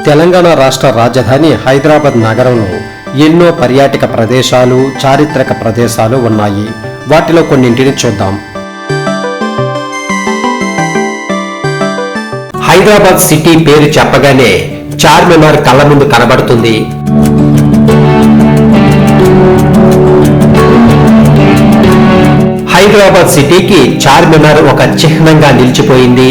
తెలంగాణ రాష్ట్ర రాజధాని హైదరాబాద్ నగరంలో ఎన్నో పర్యాటక ప్రదేశాలు, చారిత్రక ప్రదేశాలు ఉన్నాయి. వాటిలో కొన్నింటిని చూద్దాం. హైదరాబాద్ సిటీ పేరు చెప్పగానే చార్మినార్ కళ్ళ ముందు కనబడుతుంది. హైదరాబాద్ సిటీకి చార్మినార్ ఒక చిహ్నంగా నిలిచిపోయింది.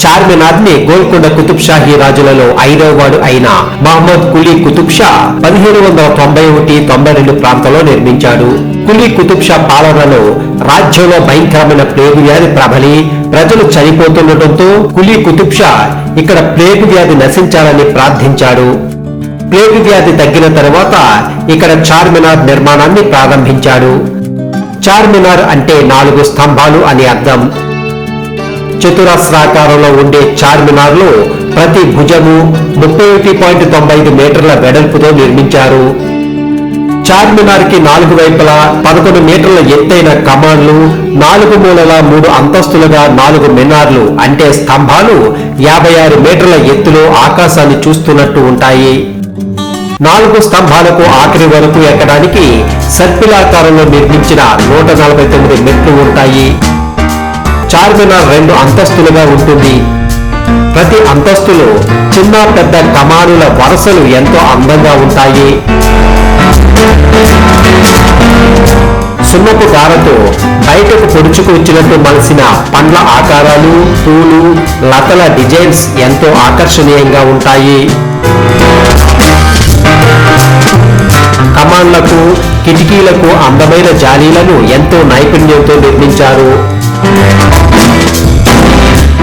చార్మినార్ ని గోల్కొండ కుతుబ్ షాహీ రాజులలో 5వ వాడు అయిన మహమ్మద్ కులీ కుతుబ్ షా 1791-92 ప్రాంతంలో నిర్మించాడు. కులీ కుతుబ్ షా పాలనలో రాజ్యంలో భయంకరమైన ప్లేగు వ్యాధి ప్రబలి ప్రజలు చనిపోతుండటంతో కులీ కుతుబ్ షా ఇక్కడ ప్లేగు వ్యాధి నశించాలని ప్రార్థించాడు. ప్లేగు వ్యాధి తగ్గిన తరువాత ఇక్కడ చార్మినార్ నిర్మాణాన్ని ప్రారంభించాడు. చార్మినార్ అంటే 4 స్తంభాలు అని అర్థం. చతురస్రాకారంలో ఉండే చార్మినార్ లో ప్రతి భుజము 31.95 మీటర్ల వెడల్పుతో నిర్మించారు. చార్మినార్ కి 4 వైపులా 11 మీటర్ల ఎత్తైన కమాన్లు, 4 మూలల 3 అంతస్తులుగా 4 మినార్లు అంటే స్తంభాలు 56 మీటర్ల ఎత్తులో ఆకాశాన్ని చూస్తున్నట్టు ఉంటాయి. 4 స్తంభాలకు ఆఖరి వరకు ఎక్కడానికి సర్పిలాకారంలో నిర్మించిన 149 మెట్లు ఉంటాయి. చార్మినార్ 2 అంతస్తులుగా ఉంటుంది. ప్రతి అంతస్తులో చిన్న పెద్ద కమానుల వరుసలు ఎంతో అందంగా ఉంటాయి. సున్నపు దారతో బయటకు పొడుచుకు వచ్చినట్టు మలిసిన పండ్ల ఆకారాలు, పూలు, లతల డిజైన్స్ ఎంతో ఆకర్షణీయంగా ఉంటాయి. కమాన్లకు, కిటికీలకు అందమైన జాలీలను ఎంతో నైపుణ్యంతో నిర్మించారు.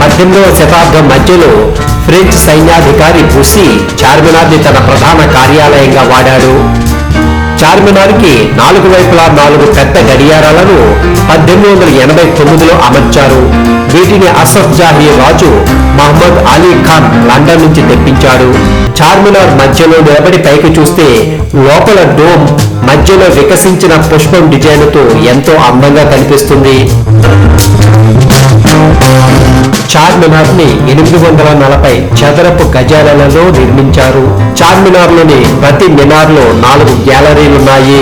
18వ శతాబ్దం మధ్యలో ఫ్రెంచ్ సైన్యాధికారి బుస్సీ చార్మినార్ ని తన ప్రధాన కార్యాలయంగా వాడాడు. చార్మినార్ కి 4 వైపులా 4 పెద్ద గడియారాలను 1889లో అమర్చారు. వీటిని అసఫ్ జాహీ రాజు మహమ్మద్ అలీ ఖాన్ లండన్ నుంచి తెప్పించాడు. చార్మినార్ మధ్యలో నిలబడి పైకి చూస్తే లోపల డోమ్ మధ్యలో వికసించిన పుష్పం డిజైన్తో ఎంతో అందంగా కనిపిస్తుంది. చార్మినార్ ని 840 చదరపు గజాలలో నిర్మించారు. చార్మినార్ లోని ప్రతి మినార్ లో 4 గ్యాలరీలున్నాయి.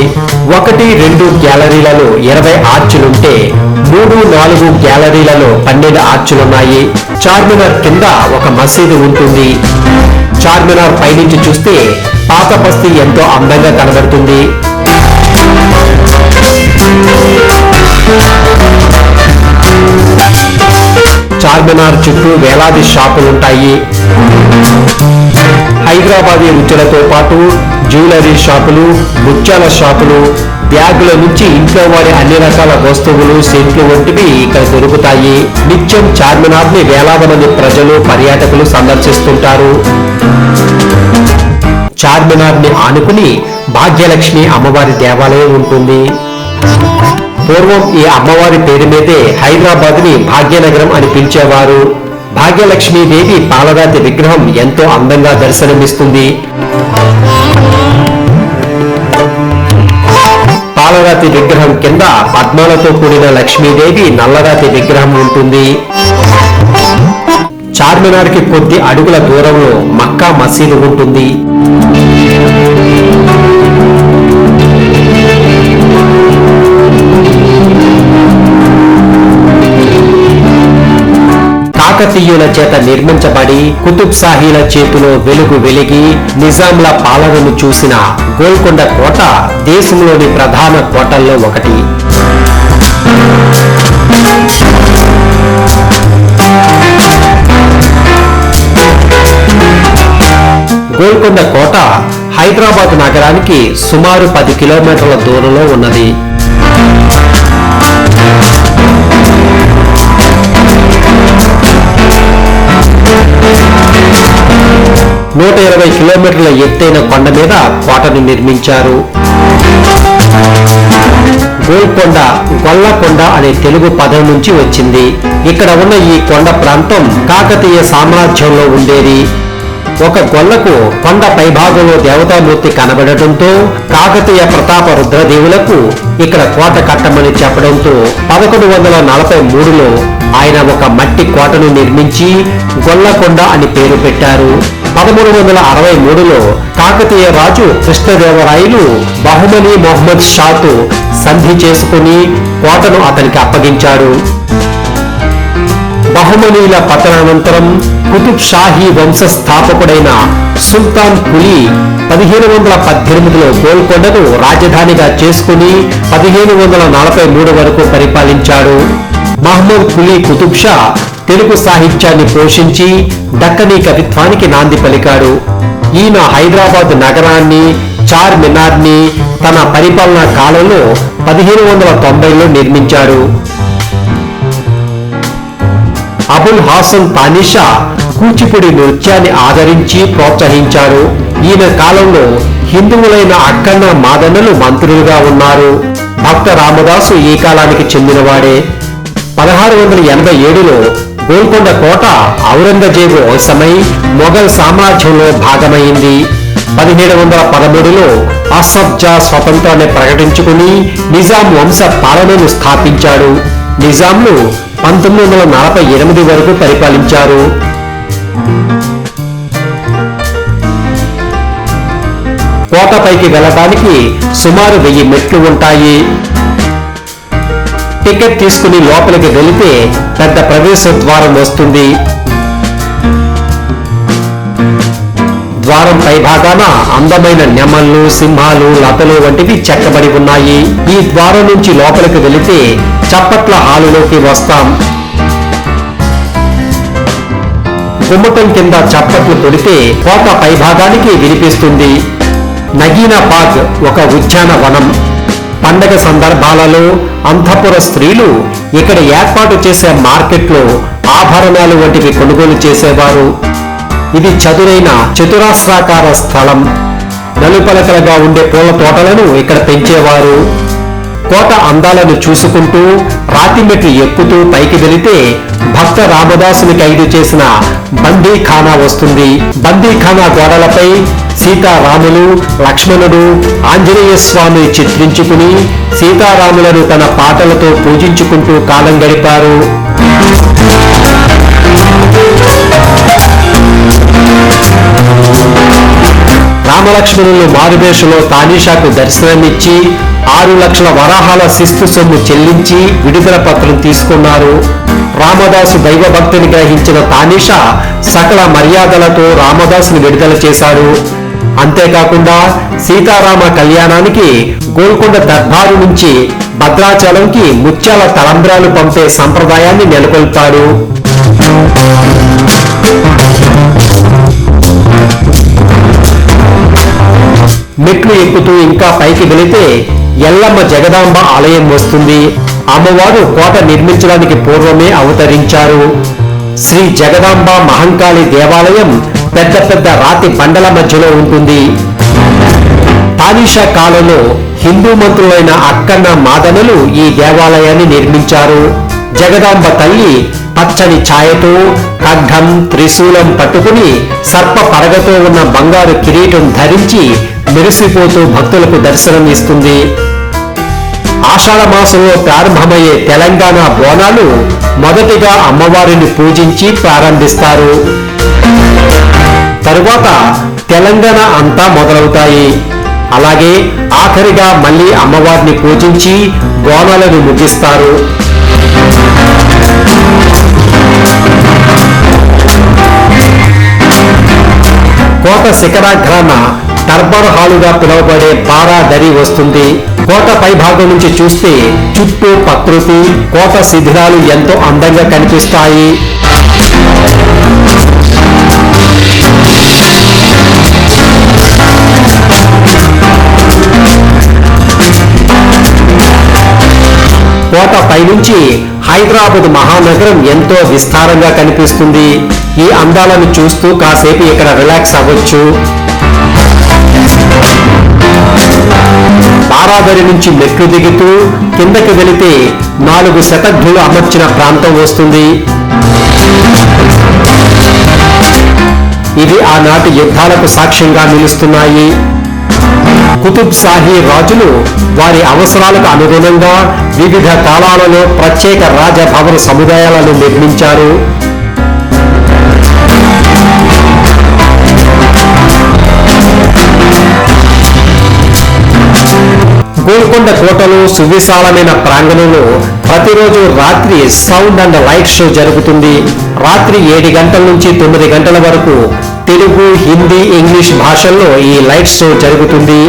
1, 2 గ్యాలరీలలో 20 ఆర్చులుంటే 3, 4 గ్యాలరీలలో 12 ఆర్చులున్నాయి. చార్మినార్ కింద ఒక మసీదు ఉంటుంది. చార్మినార్ పైనుంచి చూస్తే పాత బస్తీ ఎంతో అందంగా కనబడుతుంది. చార్మినార్ చుట్టూ వేలాది షాపులుంటాయి. హైదరాబాదీ రుచులతో పాటు జ్యువెలరీ షాపులు, ముత్యాల షాపులు, బ్యాగుల నుంచి ఇంట్లో వాడే అన్ని రకాల వస్తువులు, సెంట్లు వంటివి ఇక్కడ దొరుకుతాయి. నిత్యం చార్మినార్ ని వేలాది మంది ప్రజలు, పర్యాటకులు సందర్శిస్తుంటారు. చార్మినార్ ని ఆనుకుని భాగ్యలక్ష్మి అమ్మవారి దేవాలయం ఉంటుంది. పూర్వం ఈ అమ్మవారి పేరు మీదే హైదరాబాద్ ని భాగ్యనగరం అని పిలిచేవారు. భాగ్యలక్ష్మీదేవి పాలరాతి విగ్రహం ఎంతో అందంగా దర్శనమిస్తుంది. పాలరాతి విగ్రహం కింద పద్మాలతో కూడిన లక్ష్మీదేవి నల్లరాతి విగ్రహం ఉంటుంది. చార్మినార్ కి కొద్ది అడుగుల దూరంలో మక్కా మసీదు ఉంటుంది. కాకతీయుల చేత నిర్మించబడి కుతుబ్ షాహీల చేతిలో వెలుగు వెలిగి నిజాంల పాలనను చూసిన గోల్కొండ కోట దేశంలోని ప్రధాన కోటల్లో ఒకటి. గోల్కొండ కోట హైదరాబాద్ నగరానికి సుమారు 10 కిలోమీటర్ల దూరంలో ఉన్నది. 120 కిలోమీటర్ల ఎత్తైన కొండ మీద కోటను నిర్మించారు. గోల్కొండ, గొల్లకొండ అనే తెలుగు పదం నుంచి వచ్చింది. ఇక్కడ ఉన్న ఈ కొండ ప్రాంతం కాకతీయ సామ్రాజ్యంలో ఉండేది. ఒక గొల్లకు కొండ పైభాగంలో దేవతామూర్తి కనబడటంతో కాకతీయ ప్రతాప రుద్రదేవులకు ఇక్కడ కోట కట్టమని చెప్పడంతో 1143లో ఆయన ఒక మట్టి కోటను నిర్మించి గొల్లకొండ అని పేరు పెట్టారు. 1363లో కాకతీయ రాజు కృష్ణదేవరాయలు బహుమని మొహమ్మద్ షాతో సంధి చేసుకుని కోటను అతనికి అప్పగించాడు. బహుమనీల పతనానంతరం కుతుబ్ షాహీ వంశ స్థాపకుడైన సుల్తాన్ కులీ 1518లో గోల్కొండను రాజధానిగా చేసుకుని 1543 వరకు పరిపాలించాడు. మహమ్మద్ కులీ కుతుబ్ షా తెలుగు సాహిత్యాన్ని పోషించి దక్కనీ కవిత్వానికి నాంది పలికాడు. ఈయన హైదరాబాద్ నగరాన్ని, చార్ మినార్ని తన పరిపాలనా కాలంలో 1590లో నిర్మించాడు. అబుల్ హాసన్ తానిషా కూచిపూడి నృత్యాన్ని ఆదరించి ప్రోత్సహించారు. ఈయన కాలంలో హిందువులైన అక్కన్న మాదన్నలు మంత్రులుగా ఉన్నారు. భక్త రామదాసు ఈ కాలానికి చెందినవాడే. 1687లో గోల్కొండ కోట ఔరంగజేబు వంశమై మొఘల్ సామ్రాజ్యంలో భాగమైంది. 1713లో అసఫ్ జా స్వతంత్రాన్ని ప్రకటించుకుని నిజాం వంశ పాలనను స్థాపించాడు. నిజాంలు 1948 వరకు పరిపాలించారు. కోటపైకి వెళ్ళడానికి సుమారు 1000 మెట్లు ఉంటాయి. టికెట్ తీసుకుని లోపలికి వెళితే పెద్ద ప్రవేశ ద్వారం వస్తుంది. ద్వారం పై భాగాన అందమైన నెమళ్ళు, సింహాలు, లతలు వంటివి చెక్కబడి ఉన్నాయి. ఈ ద్వారం నుంచి లోపలికి వెళితే చప్పట్ల హాలులోకి వస్తాం. గుమ్మటం కింద చప్పట్లు కొడితే కోట పై భాగానికి వినిపిస్తుంది. నగీనా బాగ్ ఒక ఉద్యానవనం. పండగ సందర్భాలలో అంతఃపుర స్త్రీలు ఇక్కడ ఏర్పాటు చేసే మార్కెట్లో ఆభరణాలు వంటివి కొనుగోలు చేసేవారు. ఇది చదునైన చతురాస్రాకార స్థలం. నలుపలకలుగా ఉండే పూల తోటలను ఇక్కడ పెంచేవారు. కోట అందాలను చూసుకుంటూ రాతిమెట్లు ఎక్కుతూ పైకి వెళితే భక్త రామదాసుని ఖైదు చేసిన బందీఖానా వస్తుంది. బందీఖానా గోడలపై సీతారాములు, లక్ష్మణుడు, ఆంజనేయ స్వామిని చిత్రించుకుని సీతారాములను తన పాటలతో పూజించుకుంటూ కాలం గడిపారు. రామలక్ష్మణులు మారువేషంలో తానీషాకు దర్శనమిచ్చి 6 లక్షల వరాహాల శిస్తు సొమ్ము చెల్లించి విడుదల పత్రం తీసుకున్నారు. రామదాసు దైవభక్తిని గ్రహించిన తానీషా సకల మర్యాదలతో రామదాసుని విడుదల చేశాడు. అంతేకాకుండా సీతారామ కళ్యాణానికి గోల్కొండ దర్బారు నుంచి భద్రాచలంకి ముత్యాల తలంబ్రాలు పంపే సంప్రదాయాన్ని నెలకొల్పాడు. మెట్లు ఎక్కుతూ ఇంకా పైకి వెళితే ఎల్లమ్మ జగదాంబ ఆలయం వస్తుంది. అమ్మవారు కోట నిర్మించడానికి పూర్వమే అవతరించారు. శ్రీ జగదాంబ మహంకాళి దేవాలయం పెద్ద పెద్ద రాతి బండల మధ్యలో ఉంటుంది. తానీషా కాలంలో హిందూ మంత్రులైన అక్కన్న మాదనలు ఈ దేవాలయాన్ని నిర్మించారు. జగదాంబ తల్లి పచ్చని ఛాయతో ఖడ్గం, త్రిశూలం పట్టుకుని సర్ప పడగతో ఉన్న బంగారు కిరీటం ధరించి మెరిసిపోతూ భక్తులకు దర్శనం ఇస్తుంది. ఆషాఢ మాసంలో ప్రారంభమయ్యే తెలంగాణ బోనాలు మొదటిగా అమ్మవారిని పూజించి ప్రారంభిస్తారు. తరువాత తెలంగాణ అంతా మొదలవుతాయి. అలాగే ఆఖరిగా మళ్ళీ అమ్మవారిని పూజించి బోనాలను ముగిస్తారు. కోట శిఖరాగ్రాన దర్బార్ హాలుగా పిలువబడే బారాదరి వస్తుంది. కోట పై భాగం నుంచి చూస్తే చుట్టూ ప్రకృతి, కోట శిథిలాలు ఎంతో అందంగా కనిపిస్తాయి. కోట పైనుంచి హైదరాబాద్ మహానగరం ఎంతో విస్తారంగా కనిపిస్తుంది. ఈ అందాలను చూస్తూ కాసేపు ఇక్కడ రిలాక్స్ అవ్వచ్చు. బారాదరి నుంచి మెట్లు దిగుతూ కిందకి వెళితే 4 శతఘ్నులు అమర్చిన ప్రాంతం వస్తుంది. ఇవి ఆనాటి యుద్ధాలకు సాక్ష్యంగా నిలుస్తున్నాయి. కుతుబ్ షాహీ రాజులు వారి అవసరాలకు అనుగుణంగా వివిధ కాలాలలో ప్రత్యేక రాజభవన సముదాయాలను నిర్మించారు. గోల్కొండ కోటలో సువిశాలమైన ప్రాంగణంలో ప్రతిరోజు రాత్రి సౌండ్ అండ్ లైట్ షో జరుగుతుంది. రాత్రి 7 గంటల నుంచి 9 గంటల వరకు తెలుగు, హిందీ, ఇంగ్లీష్ భాషల్లో ఈ లైట్ షో జరుగుతుంది.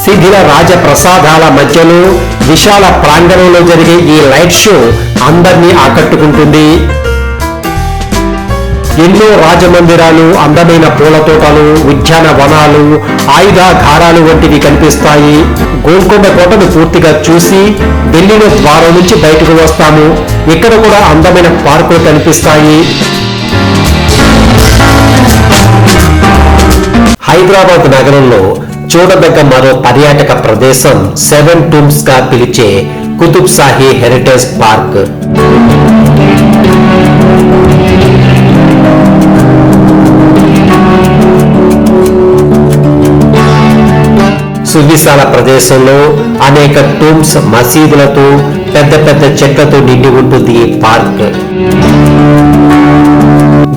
శిథిల రాజప్రసాదాల మధ్యలో విశాల ప్రాంగణంలో జరిగే ఈ లైట్ షో అందరినీ ఆకట్టుకుంటుంది. ఎన్నో రాజమందిరాలు, అందమైన పూల తోటలు, ఉద్యానవనాలు, ఆయుధాగారాలు వంటివి కనిపిస్తాయి. గోల్కొండ కోటను పూర్తిగా చూసి వెళ్ళిన ద్వారం నుంచి బయటకు వస్తాము. ఇక్కడ కూడా అందమైన పార్కులు కనిపిస్తాయి. హైదరాబాద్ నగరంలో చూడదగ్గ మరో పర్యాటక ప్రదేశం 7 టూమ్స్ గా పిలిచే కుతుబ్ షాహీ హెరిటేజ్ పార్క్. సువిశాల ప్రదేశంలో అనేక టూమ్స్, మసీదులతో, పెద్ద పెద్ద చెట్లతో నిండి ఉంటుంది ఈ పార్క్.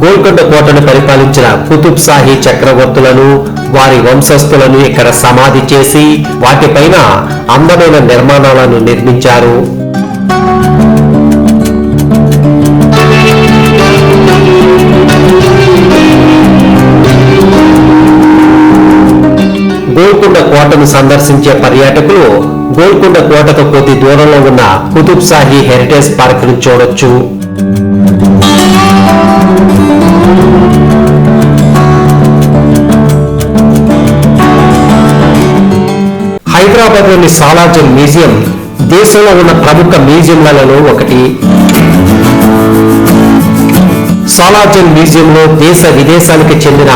గోల్కొండ కోటను పరిపాలించిన కుతుబ్ షాహీ చక్రవర్తులను, వారి వంశస్థులను ఇక్కడ సమాధి చేసి వాటిపైన అందమైన నిర్మాణాలను నిర్మించారు. గోల్కొండ కోటను సందర్శించే పర్యాటకులు గోల్కొండ కోటకు కొద్ది దూరంలో ఉన్న కుతుబ్ షాహీ హెరిటేజ్ పార్క్ ను చూడొచ్చు. హైదరాబాద్ లోని సాలార్జంగ్ మ్యూజియం దేశంలో ఉన్న ప్రముఖ మ్యూజియంలలో ఒకటి. సాలార్జంగ్ మ్యూజియంలో దేశ విదేశానికి చెందిన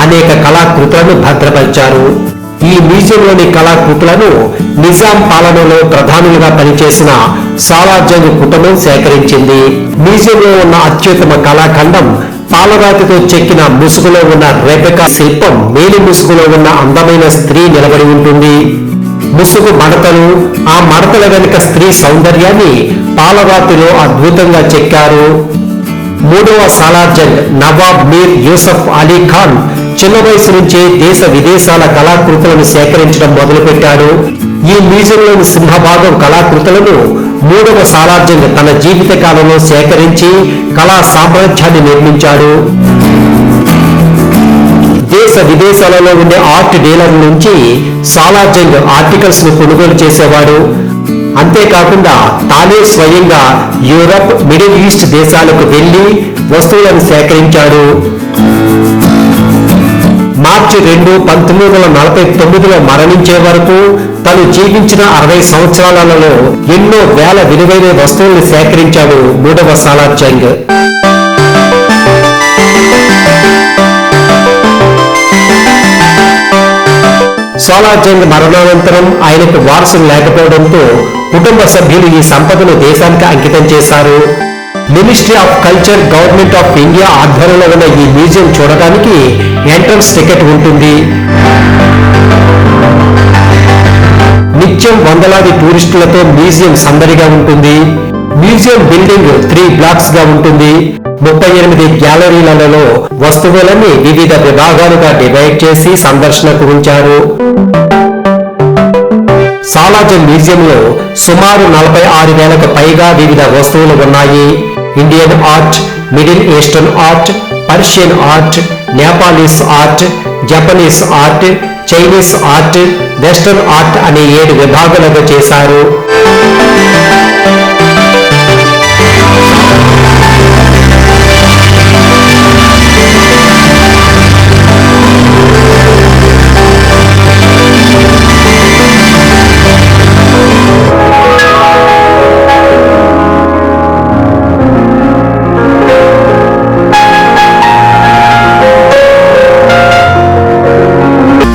అనేక కళాకృతులను భద్రపరిచారు. ఈ మ్యూజియంలోని కళాకృతులను నిజాం పాలనలో ప్రధానులుగా పనిచేసిన సాలార్జంగ్ కుటుంబం సేకరించింది. మ్యూజియంలో ఉన్న అత్యుత్తమ కళాఖండం పాలరాతితో చెక్కిన ముసుగులో ఉన్న రెబెకా శిల్పం. మేలి ముసుగులో ఉన్న అందమైన స్త్రీ నిలబడి ఉంటుంది. ముసుగు మడతలు, ఆ మడతల వెనుక స్త్రీ సౌందర్యాన్ని పాలరాతిలో అద్భుతంగా చెక్కారు. 3వ సాలార్జంగ్ నవాబ్ మీర్ యూసఫ్ అలీ ఖాన్ చిన్న వయసు నుంచే దేశ విదేశాల కళాకృతులను సేకరించడం మొదలుపెట్టాడు. ఈ మ్యూజియంలోని సింహభాగం కళాకృతులను 3వ సాలార్జంగ్ తన జీవిత కాలంలో సేకరించి కళా సామ్రాజ్యాన్ని నిర్మించాడు. దేశ విదేశాలలో ఉండే ఆర్ట్ డీలర్ నుంచి సాలార్జంగ్ ఆర్టికల్స్ ను కొనుగోలు చేసేవాడు. అంతేకాకుండా తానే స్వయంగా యూరప్, మిడిల్ ఈస్ట్ దేశాలకు వెళ్లి వస్తువులను సేకరించాడు. మార్చి 2, 1949లో మరణించే వరకు తను జీవించిన 60 సంవత్సరాలలో ఎన్నో వేల విలువైన వస్తువులను సేకరించాడు 3వ సాలార్జంగ్. సాలార్జంగ్ మరణానంతరం ఆయనకు వారసులు లేకపోవడంతో కుటుంబ సభ్యులు ఈ సంపదను దేశానికి అంకితం చేశారు. Ministry of culture, government of India ఆధ్వర్యంలో ఉన్న ఈ మ్యూజియం చూడడానికి ఎంట్రన్స్ టికెట్ ఉంటుంది. నిత్యం వందలాది టూరిస్టులతో మ్యూజియం సందడిగా ఉంటుంది. మ్యూజియం బిల్డింగ్ 3 బ్లాక్స్ గా ఉంటుంది. 38 గ్యాలరీలలో వస్తువులని వివిధ విభాగాలుగా డివైడ్ చేసి సందర్శనకు ఉంచారు. సాలార్జంగ్ మ్యూజియంలో సుమారు 46,000కు పైగా వివిధ వస్తువులు ఉన్నాయి. Indian art, middle eastern art, Persian art, Nepalese art, Japanese art, Chinese art, western art అనే 7 విభాగాలుగా చేశారు.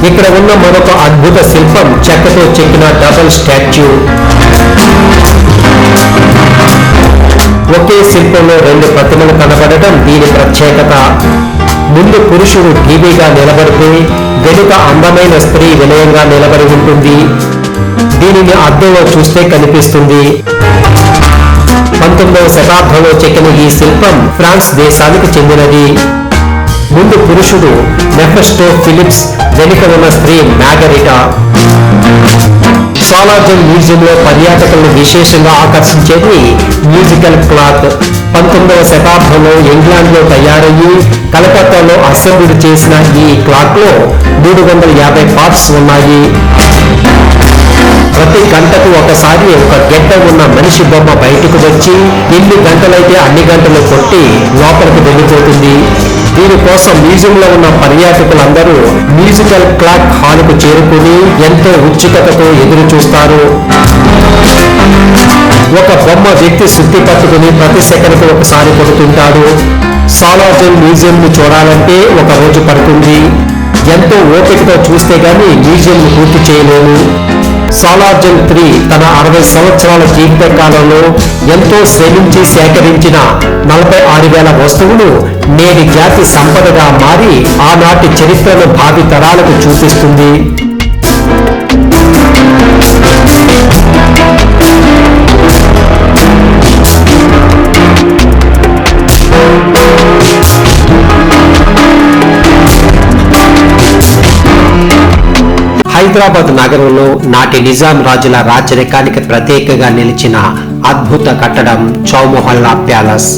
ఇక్కడ ఉన్న మరొక అద్భుత శిల్పం చెక్కతో చెక్కిన డబుల్ స్టాచ్యూ. ఒకే శిల్పంలో 2 ప్రతిమలు కనబడటం దీని ప్రత్యేకత. ముందు పురుషుడు ఠీవీగా నిలబడితే వెనుక అందమైన స్త్రీ వినయంగా నిలబడి ఉంటుంది. దీనిని అద్దంలో చూస్తే కనిపిస్తుంది. 19వ శతాబ్దంలో చెక్కిన ఈ శిల్పం ఫ్రాన్స్ దేశానికి చెందినది. ముందు పురుషుడు నెఫెస్టో ఫిలిప్స్, వెనుక ఉన్న స్త్రీ మ్యాగరిటా. సాలార్జంగ్ మ్యూజియంలో పర్యాటకులను విశేషంగా ఆకర్షించేది మ్యూజికల్ క్లాక్. 19వ శతాబ్దంలో ఇంగ్లాండ్ లో తయారయ్యి కలకత్తాలో అసెంబ్లీ చేసిన ఈ క్లాక్ లో 350 పార్ట్స్ ఉన్నాయి. ప్రతి గంటకు ఒకసారి ఒక గెడ్డ ఉన్న మనిషి బొమ్మ బయటకు వచ్చి ఎన్ని గంటలైతే అన్ని గంటలు కొట్టి లోపలికి వెళ్ళిపోతుంది. దీనికోసం మ్యూజియంలో ఉన్న పర్యాటకులందరూ మ్యూజికల్ క్లాక్ హాల్ కు చేరుకుని ఎంతో ఉత్సుకతతో ఎదురు చూస్తారు. ఒక బొమ్మ వ్యక్తి సుత్తి పట్టుకుని ప్రతి సెకండ్కు ఒకసారి కొడుతుంటాడు. సాలార్జంగ్ మ్యూజియం ను చూడాలంటే ఒక రోజు పడుతుంది. ఎంతో ఓపికతో చూస్తే గాని మ్యూజియం ను పూర్తి చేయలేము. సాలార్జంగ్ III తన 60 సంవత్సరాల జీవిత కాలంలో ఎంతో శ్రమించి సేకరించిన 46,000 వస్తువులు నేటి జాతి సంపదగా మారి ఆనాటి చరిత్రను భావి తరాలకు చూపిస్తుంది. హైదరాబాద్ నగరంలో నాటి నిజాం రాజుల రాచరికానికి ప్రత్యేకగా నిలిచిన అద్భుత కట్టడం చౌమొహల్లా ప్యాలెస్.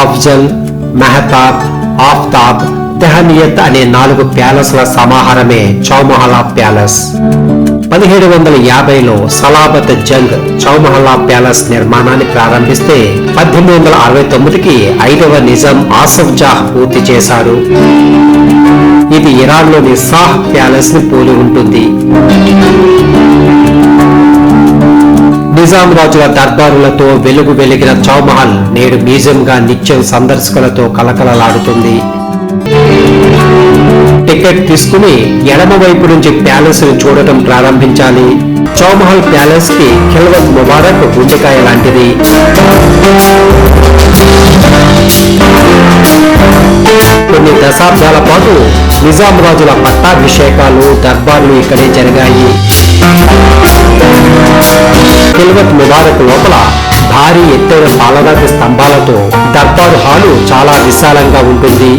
అఫ్జల్, మెహతాబ్, ఆఫ్తాబ్, తెహనియత్ అనే 4 ప్యాలెస్ల సమాహారమే చౌమొహల్లా ప్యాలెస్. 1750లో సలాబత్ జంగ్ చౌమొహల్లా ప్యాలెస్ నిర్మాణాన్ని ప్రారంభిస్తే 1869కి 5వ నిజాం ఆసఫ్ జాహ్ పూర్తి చేశాడు. ఇది ఇరాన్లోని షాహ్ ప్యాలెస్ ని పోలి ఉంటుంది. నిజాం రాజుల దర్బారులతో వెలుగు వెలిగిన చౌమహల్ నేడు మ్యూజియంగా నిత్యం సందర్శకులతో కలకలలాడుతుంది. టికెట్ తీసుకుని ఎడమ వైపు నుంచి ప్యాలెస్ ని చూడటం ప్రారంభించాలి. చౌమహల్ ప్యాలెస్ కి ఖిల్వత్ ముబారక్ గుండెకాయ లాంటిది. కొన్ని దశాబ్దాల పాటు నిజాం రాజుల పట్టాభిషేకాలు, దర్బార్లు ఇక్కడే జరిగాయి. ఖిల్వత్ ముబారక్ లోపల భారీ ఎత్తైన పాలరాతి స్తంభాలతో దర్బారు హాలు చాలా విశాలంగా ఉంటుంది.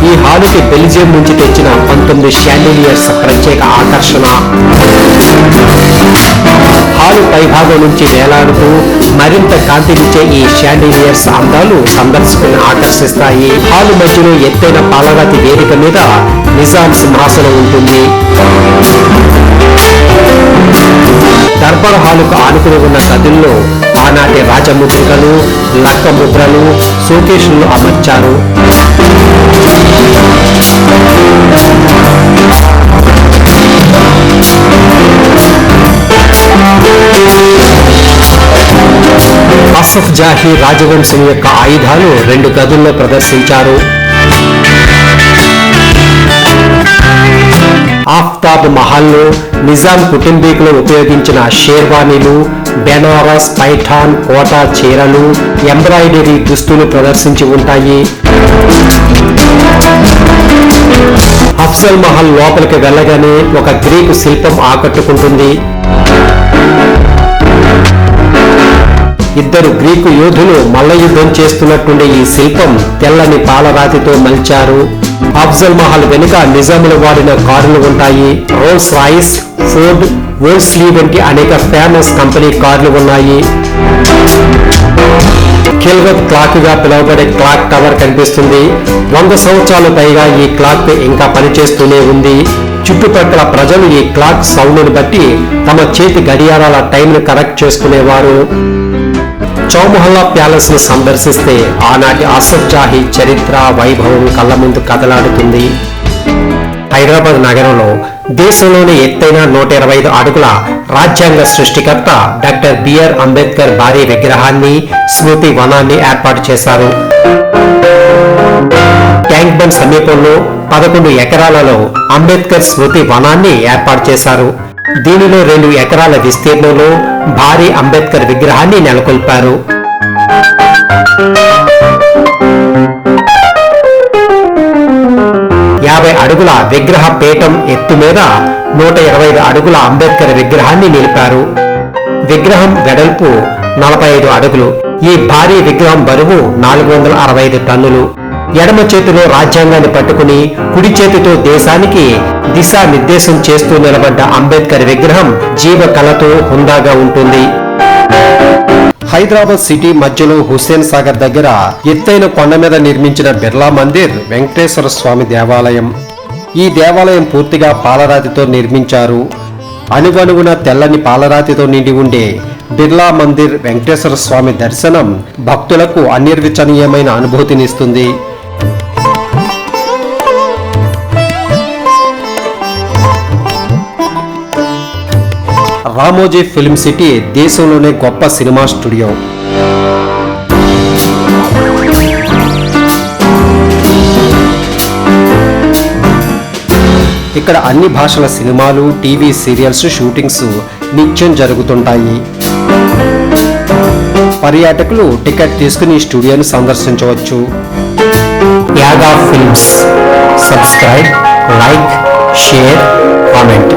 ఈ హాలుకి బెల్జియం నుంచి తెచ్చిన 19 షాండిలియర్స్ ప్రత్యేక ఆకర్షణ. హాలు పైభాగం నుంచి వేలాడుతూ మరింత కాంతినిచ్చే ఈ షాండిలియర్స్ అందాలు సందర్శకులను ఆకర్షిస్తాయి. హాలు మధ్యలో ఎత్తైన పాలరాతి వేదిక మీద నిజాం సింహాసనం ఉంటుంది. దర్బార్ హాలుకు ఆనుకుని ఉన్న గదుల్లో ఆనాటి రాజముద్రికలు, లక్క ముద్రలు, షోకేసులు అమర్చారు. ఆసఫ్ జాహీ రాజవంశం యొక్క ఆయుధాలు 2 గదుల్లో ప్రదర్శించారు. ఆఫ్తాబ్ మహల్లో నిజాం కుటుంబీకులు ఉపయోగించిన షేర్వానీలు, బెనారస్, పైఠాన్, కోటా చీరలు, ఎంబ్రాయిడరీ దుస్తులు ప్రదర్శించి ఉంటాయి. అఫ్జల్ మహల్ లోపలికి వెళ్ళగానే ఒక గ్రీకు శిల్పం ఆకట్టుకుంటుంది. ఇద్దరు గ్రీకు యోధులు మల్లయుద్ధం చేస్తున్నట్టుండే ఈ శిల్పం తెల్లని పాలరాతితో మలిచారు. అఫ్జల్ మహల్ వెనుక నిజాములు వాడిన కారులు ఉంటాయి. రోల్స్ రాయిస్, ఫోర్డ్, వోల్స్లీ వంటి అనేక ఫేమస్ కంపెనీ కార్లు ఉన్నాయి. ఖిల్వత్ క్లాక్ గా పిలువబడే క్లాక్ టవర్ కనిపిస్తుంది. 100 సంవత్సరాలు పైగా ఈ క్లాక్ ఇంకా పనిచేస్తూనే ఉంది. చుట్టుపక్కల ప్రజలు ఈ క్లాక్ సౌండ్ ను బట్టి తమ చేతి గడియారాల టైంను కరెక్ట్ చేసుకునేవారు. చౌమొహల్లా ప్యాలెస్ ని సందర్శిస్తే ఆనాటి ఆసఫ్ జాహీ చరిత్ర, వైభవం కళ్ళ ముందు కదలాడుతుంది. హైదరాబాద్ నగరంలో దేశంలోని ఎత్తైన 125 అడుగుల రాజ్యాంగ సృష్టికర్త డాక్టర్ బిఆర్ అంబేద్కర్ భారీ విగ్రహాన్ని, స్మృతి వనాన్ని ఏర్పాటు చేశారు. ట్యాంక్ బండ్ సమీపంలో 11 ఎకరాలలో అంబేద్కర్ స్మృతి వనాన్ని ఏర్పాటు చేశారు. దీనిలో 2 ఎకరాల విస్తీర్ణంలో భారీ అంబేద్కర్ విగ్రహాన్ని నెలకొల్పారు. అడుగుల విగ్రహ పీఠం ఎత్తు మీద 125 అడుగుల అంబేద్కర్ విగ్రహాన్ని నిలిపారు. విగ్రహం వెడల్పు 45 అడుగులు. ఈ భారీ విగ్రహం బరువు 465 టన్నులు. ఎడమ చేతిలో రాజ్యాంగాన్ని పట్టుకుని కుడి చేతితో దేశానికి దిశానిర్దేశం చేస్తూ నిలబడ్డ అంబేద్కర్ విగ్రహం జీవ కళతో హుందాగా ఉంటుంది. హైదరాబాద్ సిటీ మధ్యలో హుస్సేన్ సాగర్ దగ్గర ఎత్తైన కొండ మీద నిర్మించిన బిర్లా మందిర్ వెంకటేశ్వర స్వామి దేవాలయం. ఈ దేవాలయం పూర్తిగా పాలరాతితో నిర్మించారు. అణువణువున తెల్లని పాలరాతితో నిండి ఉండే బిర్లా మందిర్ వెంకటేశ్వర స్వామి దర్శనం భక్తులకు అనిర్వచనీయమైన అనుభూతినిస్తుంది. రామోజీ ఫిల్మ్ సిటీ దేశంలోనే గొప్ప సినిమా స్టూడియో. ఇక్కడ అన్ని భాషల సినిమాలు, టీవీ సీరియల్స్ షూటింగ్స్ నిత్యం జరుగుతుంటాయి. పర్యాటకులు టికెట్ తీసుకుని ఈ స్టూడియోను సందర్శించవచ్చు. Yaga films. Subscribe, like, share, comment.